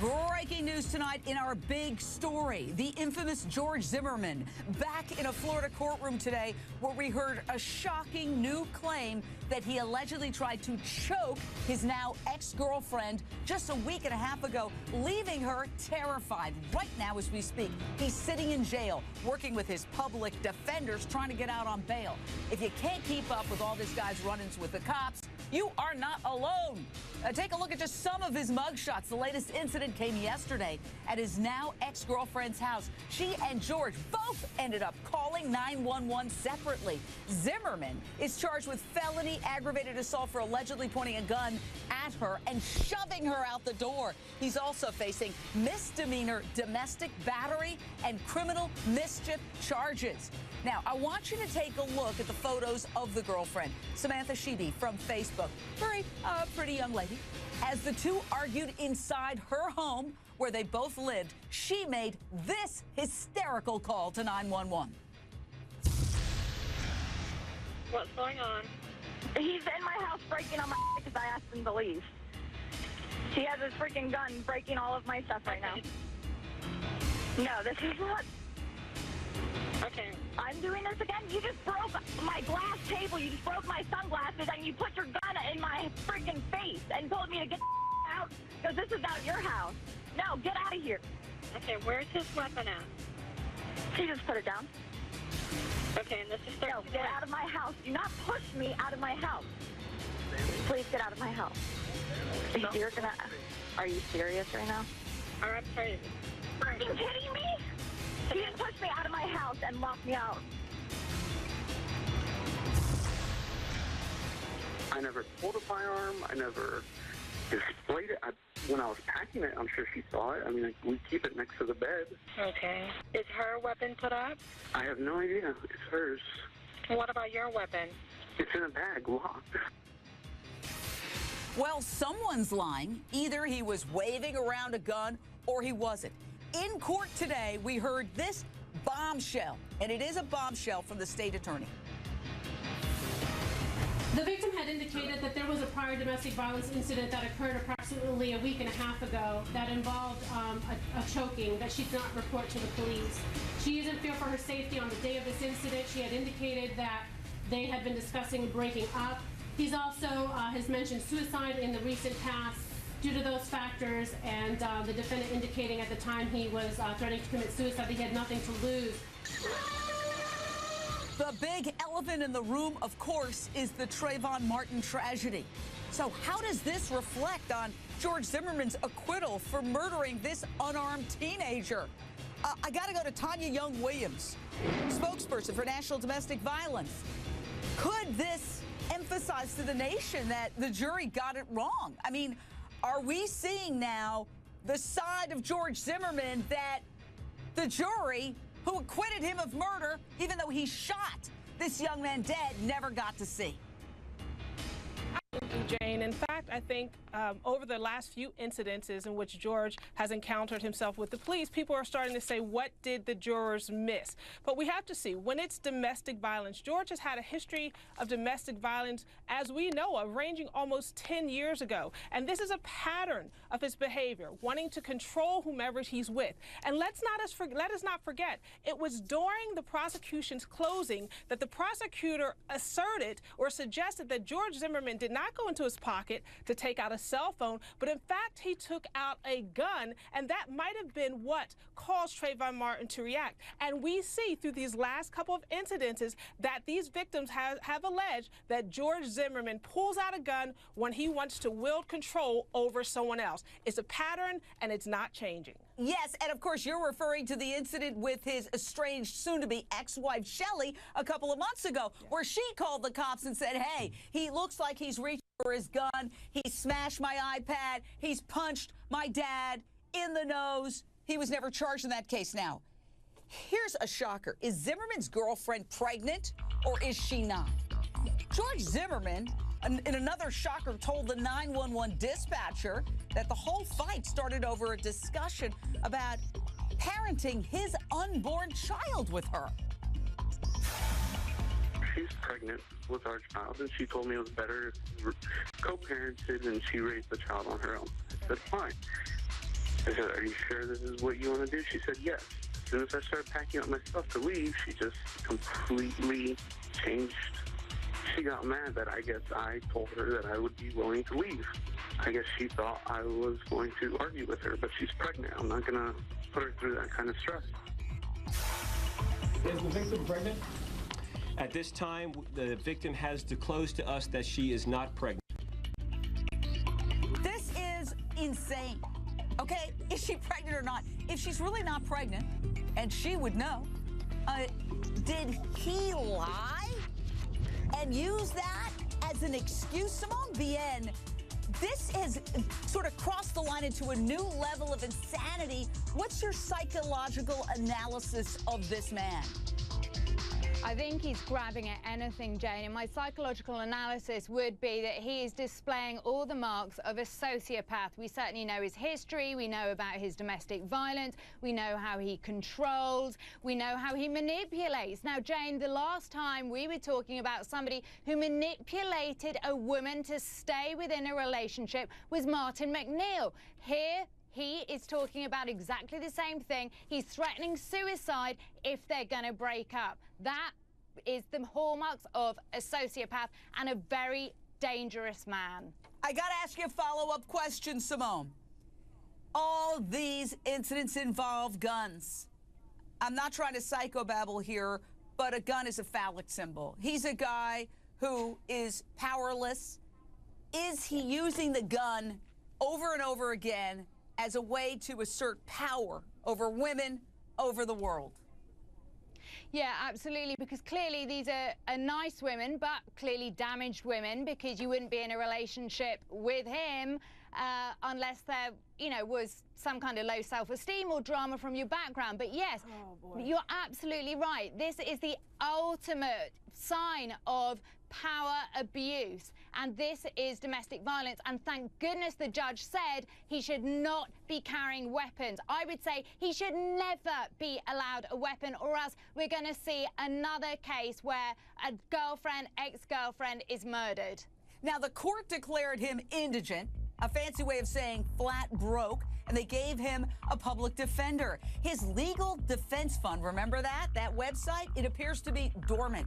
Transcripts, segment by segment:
Breaking news tonight in our big story. The infamous George Zimmerman back in a Florida courtroom today where we heard a shocking new claim that he allegedly tried to choke his now ex-girlfriend just a week and a half ago, leaving her terrified. Right now as we speak, he's sitting in jail working with his public defenders trying to get out on bail. If you can't keep up with all this guy's run-ins with the cops, you are not alone. Take a look at just some of his mugshots. The latest incident came yesterday at his now ex-girlfriend's house. She and George both ended up calling 911 separately. Zimmerman is charged with felony aggravated assault for allegedly pointing a gun at her and shoving her out the door. He's also facing misdemeanor domestic battery and criminal mischief charges. Now, I want you to take a look at the photos of the girlfriend, Samantha Sheedy from Facebook. Very pretty young lady. As the two argued inside her home where they both lived, she made this hysterical call to 911. What's going on? He's in my house breaking on my because I asked him to leave. He has his freaking gun breaking all of my stuff right now. No, this is not... Okay. I'm doing this again? You just broke my glass table. You just broke my sunglasses, and you put your gun in my freaking face and told me to get the out because this is not your house. No, get out of here. Okay, where's his weapon at? He just put it down. Okay, and this is... No, get out of my house. Do not push me out of my house. Please get out of my house. No. You're gonna... Are you serious right now? I'm sorry. Are you kidding me? He didn't push me out of my house and lock me out. I never pulled a firearm. I never displayed it. When I was packing it, I'm sure she saw it. I mean, we keep it next to the bed. Okay. Is her weapon put up? I have no idea. It's hers. What about your weapon? It's in a bag, locked. Well, someone's lying. Either he was waving around a gun or he wasn't. In court today, we heard this bombshell, and it is a bombshell from the state attorney. The victim had indicated that there was a prior domestic violence incident that occurred approximately a week and a half ago that involved a choking that she did not report to the police. She is in fear for her safety on the day of this incident. She had indicated that they had been discussing breaking up. He's also has mentioned suicide in the recent past. Due to those factors and the defendant indicating at the time he was threatening to commit suicide, he had nothing to lose. The big elephant in the room, of course, is the Trayvon Martin tragedy. So how does this reflect on George Zimmerman's acquittal for murdering this unarmed teenager? I got to go to Tanya Young-Williams, spokesperson for National Domestic Violence. Could this emphasize to the nation that the jury got it wrong? I mean, are we seeing now the side of George Zimmerman that the jury, who acquitted him of murder, even though he shot this young man dead, never got to see? Jane. In fact, I think over the last few incidences in which George has encountered himself with the police, people are starting to say, what did the jurors miss? But we have to see, when it's domestic violence, George has had a history of domestic violence, as we know of, ranging almost 10 years ago. And this is a pattern of his behavior, wanting to control whomever he's with. And let us not forget, it was during the prosecution's closing that the prosecutor asserted or suggested that George Zimmerman did not go into his pocket to take out a cell phone, but in fact he took out a gun, and that might have been what caused Trayvon Martin to react. And we see through these last couple of incidences that these victims have alleged that George Zimmerman pulls out a gun when he wants to wield control over someone else. It's a pattern, and it's not changing. Yes, and of course you're referring to the incident with his estranged, soon-to-be ex-wife, Shelley, a couple of months ago, where she called the cops and said, hey, he looks like he's reaching for his gun, he smashed my iPad, he's punched my dad in the nose. He was never charged in that case. Now, here's a shocker. Is Zimmerman's girlfriend pregnant, or is she not? George Zimmerman, in another shocker, told the 911 dispatcher that the whole fight started over a discussion about parenting his unborn child with her. She's pregnant with our child, and she told me it was better if we co-parented and she raised the child on her own. I said, fine. I said, are you sure this is what you want to do? She said, yes. As soon as I started packing up my stuff to leave, she just completely changed. She got mad that I guess I told her that I would be willing to leave. I guess she thought I was going to argue with her, but she's pregnant. I'm not going to put her through that kind of stress. Is the victim pregnant? At this time, the victim has disclosed to us that she is not pregnant. This is insane. Okay, is she pregnant or not? If she's really not pregnant, and she would know, did he lie and use that as an excuse? Simone Bien, this has sort of crossed the line into a new level of insanity. What's your psychological analysis of this man? I think he's grabbing at anything, Jane, and my psychological analysis would be that he is displaying all the marks of a sociopath. We certainly know his history, we know about his domestic violence, we know how he controls, we know how he manipulates. Now, Jane, the last time we were talking about somebody who manipulated a woman to stay within a relationship was Martin McNeil. Here, he is talking about exactly the same thing. He's threatening suicide if they're going to break up. That is the hallmarks of a sociopath and a very dangerous man. I got to ask you a follow-up question, Simone. All these incidents involve guns. I'm not trying to psychobabble here, but a gun is a phallic symbol. He's a guy who is powerless. Is he using the gun over and over again as a way to assert power over women, over the world? Yeah, absolutely, because clearly these are nice women, but clearly damaged women, because you wouldn't be in a relationship with him unless there, you know, was some kind of low self-esteem or drama from your background. But yes, you're absolutely right. This is the ultimate sign of power abuse, and this is domestic violence, and thank goodness the judge said he should not be carrying weapons. I would say he should never be allowed a weapon, or else we're going to see another case where a girlfriend, ex-girlfriend is murdered. Now, the court declared him indigent, a fancy way of saying flat broke, and they gave him a public defender. His legal defense fund, remember that? That website? It appears to be dormant.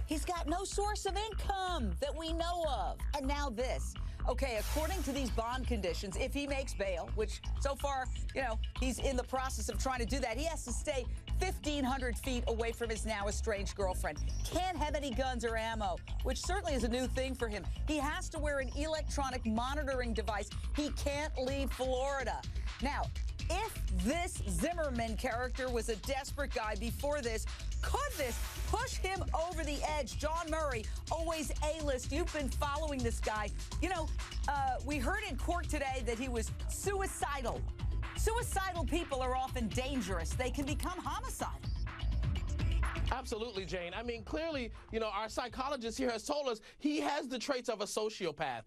He's got no source of income that we know of. And now this. Okay, according to these bond conditions, if he makes bail, which so far, you know, he's in the process of trying to do that, he has to stay 1,500 feet away from his now estranged girlfriend. Can't have any guns or ammo, which certainly is a new thing for him. He has to wear an electronic monitoring device. He can't leave Florida. Now, if this Zimmerman character was a desperate guy before this, could this push him over the edge? John Murray, always A-list. You've been following this guy. You know, we heard in court today that he was suicidal. Suicidal people are often dangerous. They can become homicidal. Absolutely, Jane. I mean, clearly, you know, our psychologist here has told us he has the traits of a sociopath.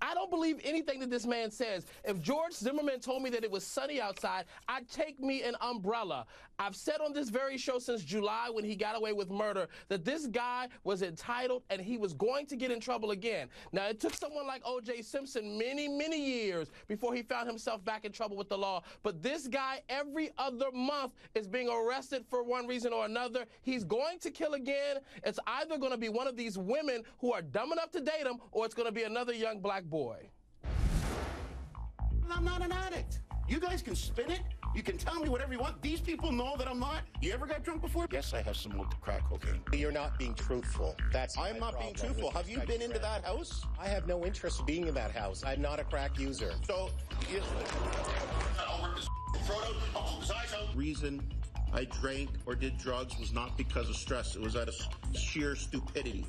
I don't believe anything that this man says. If George Zimmerman told me that it was sunny outside, I'd take me an umbrella. I've said on this very show since July, when he got away with murder, that this guy was entitled and he was going to get in trouble again. Now, it took someone like O.J. Simpson many, many years before he found himself back in trouble with the law. But this guy, every other month, is being arrested for one reason or another. He's going to kill again. It's either going to be one of these women who are dumb enough to date him, or it's going to be another young black boy. I'm not an addict. You guys can spin it. You can tell me whatever you want. These people know that I'm not. You ever got drunk before? Yes, I have some crack cocaine. You're not being truthful. I'm not being truthful. Have you been into that house? I have no interest in being in that house. I'm not a crack user. So, I'll work this throat out. I'll pull his eyes out. Reason I drank or did drugs was not because of stress. It was out of sheer stupidity.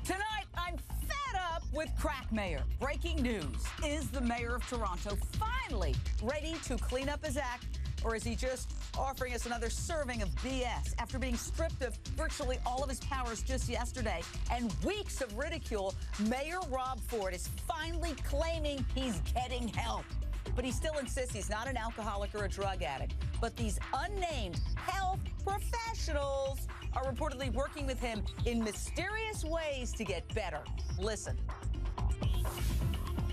Tonight, I'm fed up with crack mayor. Breaking news. Is the mayor of Toronto finally ready to clean up his act, or is he just offering us another serving of BS after being stripped of virtually all of his powers just yesterday and weeks of ridicule? Mayor Rob Ford is finally claiming he's getting help. But he still insists he's not an alcoholic or a drug addict. But these unnamed health professionals are reportedly working with him in mysterious ways to get better. Listen.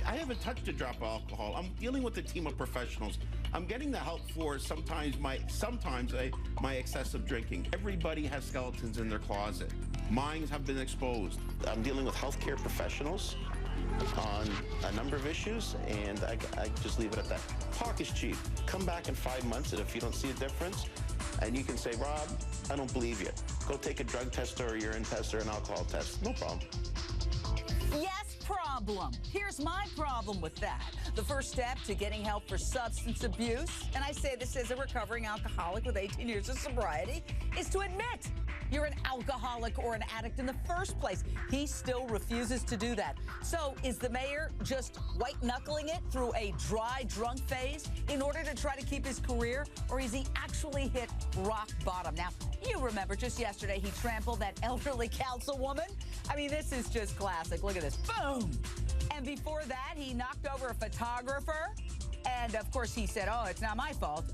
I haven't touched a drop of alcohol. I'm dealing with a team of professionals. I'm getting the help for sometimes my excessive drinking. Everybody has skeletons in their closet. Mine have been exposed. I'm dealing with healthcare professionals on a number of issues, and I just leave it at that. Talk is cheap. Come back in 5 months, and if you don't see a difference, and you can say, Rob, I don't believe you. Go take a drug test or a urine test or an alcohol test. No problem. Yes, problem. Here's my problem with that. The first step to getting help for substance abuse, and I say this as a recovering alcoholic with 18 years of sobriety, is to admit you're an alcoholic or an addict in the first place. He still refuses to do that. So is the mayor just white-knuckling it through a dry drunk phase in order to try to keep his career, or is he actually hit rock bottom? Now, you remember just yesterday he trampled that elderly councilwoman. I mean, this is just classic. Look at this. Boom! And before that, he knocked over a photographer. And, of course, he said, oh, it's not my fault.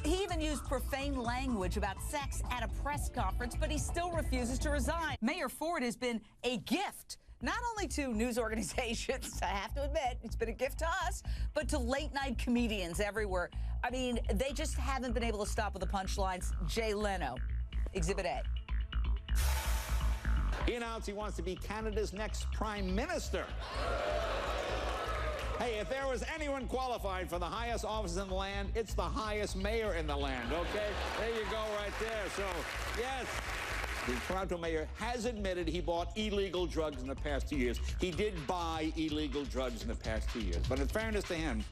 He even used profane language about sex at a press conference, but he still refuses to resign. Mayor Ford has been a gift, not only to news organizations, I have to admit, it's been a gift to us, but to late-night comedians everywhere. I mean, they just haven't been able to stop with the punchlines. Jay Leno, Exhibit A. He announced he wants to be Canada's next prime minister. Hey, if there was anyone qualified for the highest office in the land, it's the highest mayor in the land, okay? There you go right there. So, yes, the Toronto mayor has admitted he bought illegal drugs in the past 2 years. He did buy illegal drugs in the past 2 years. But in fairness to him,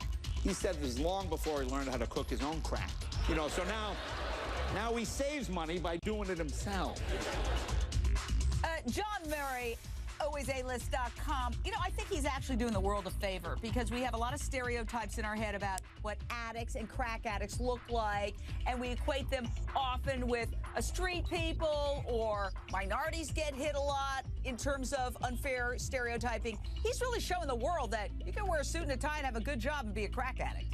he said this long before he learned how to cook his own crack. You know, so now he saves money by doing it himself. John Murray, alwaysalist.com. You know, I think he's actually doing the world a favor because we have a lot of stereotypes in our head about what addicts and crack addicts look like, and we equate them often with street people or minorities get hit a lot in terms of unfair stereotyping. He's really showing the world that you can wear a suit and a tie and have a good job and be a crack addict.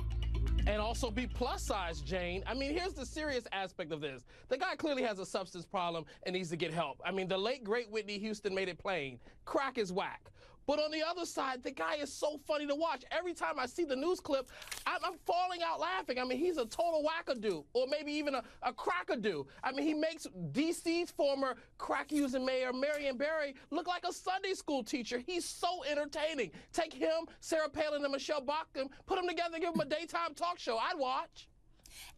And also be plus size, Jane. I mean, here's the serious aspect of this. The guy clearly has a substance problem and needs to get help. I mean, the late, great Whitney Houston made it plain. Crack is whack. But on the other side, the guy is so funny to watch. Every time I see the news clip, I'm falling out laughing. I mean, he's a total wackadoo, or maybe even a crackadoo. I mean, he makes D.C.'s former crack-using mayor, Marion Barry, look like a Sunday school teacher. He's so entertaining. Take him, Sarah Palin, and Michelle Bachman, put them together, give them a daytime talk show. I'd watch.